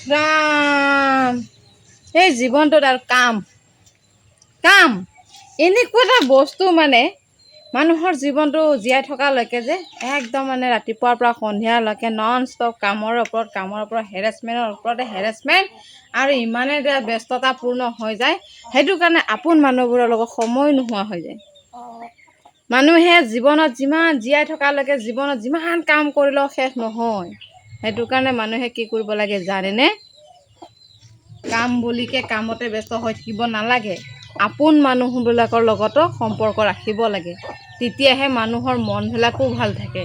ৰাম এই জীৱনটোত আৰু কাম এনেকুৱা এটা বস্তু মানে মানুহৰ জীৱনটো জীয়াই থকালৈকে যে একদম মানে ৰাতিপুৱাৰ পৰা সন্ধিয়ালৈকে নন ষ্টপ কামৰ ওপৰত হেৰেছমেণ্টৰ ওপৰতে হেৰেছমেণ্ট আৰু ইমানে ব্যস্ততাপূৰ্ণ হৈ যায় সেইটো কাৰণে আপোন মানুহবোৰৰ লগত সময় নোহোৱা হৈ যায়। মানুহে জীৱনত যিমান জীয়াই থকালৈকে জীৱনত যিমান কাম কৰিলেও শেষ নহয়। সেইটো কাৰণে মানুহে কি কৰিব লাগে জানেনে? কাম বুলিকে কামতে ব্যস্ত হৈ থাকিব নালাগে। আপোন মানুহবিলাকৰ লগতো সম্পৰ্ক ৰাখিব লাগে, তেতিয়াহে মানুহৰ মনবিলাকো ভাল থাকে।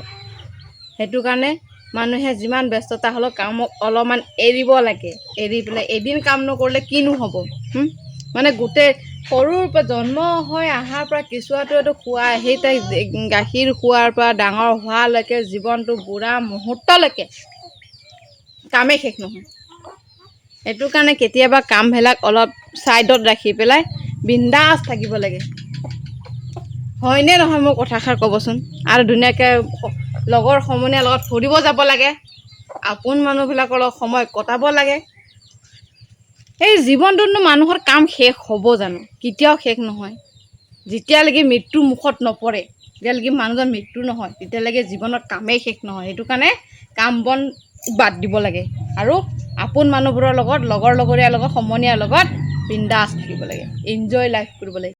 সেইটো কাৰণে মানুহে যিমান ব্যস্ততা হ'লেও কামক অলপমান এৰিব লাগে। এৰি পেলাই এদিন কাম নকৰিলে কিনো হ'ব? মানে গোটেই সৰুৰ পৰা জন্ম হৈ অহাৰ পৰা কেঁচুৱাটোৱেতো খোৱা সেই তাই গাখীৰ খোৱাৰ পৰা ডাঙৰ হোৱালৈকে জীৱনটো বুঢ়া মুহূৰ্তলৈকে কামেই শেষ নহয়। সেইটো কাৰণে কেতিয়াবা কামবিলাক অলপ ছাইডত ৰাখি পেলাই বিন্দাছ থাকিব লাগে। হয়নে নহয় মোৰ কথাষাৰ ক'বচোন? আৰু ধুনীয়াকৈ লগৰ সমনীয়াৰ লগত ফুৰিব যাব লাগে, আপোন মানুহবিলাকৰ লগত সময় কটাব লাগে। এই জীৱনটোতনো মানুহৰ কাম শেষ হ'ব জানো? কেতিয়াও শেষ নহয়। যেতিয়ালৈকে মৃত্যুৰ মুখত নপৰে, যেতিয়ালৈকে মানুহজন মৃত্যু নহয়, তেতিয়ালৈকে জীৱনত কামেই শেষ নহয়। সেইটো কাৰণে কাম বন বাদ দিব লাগে আৰু আপোন মানুহবোৰৰ লগত লগৰীয়াৰ লগত সমনীয়াৰ লগত বিন্দাছ থাকিব লাগে, এনজয় লাইফ কৰিব লাগে।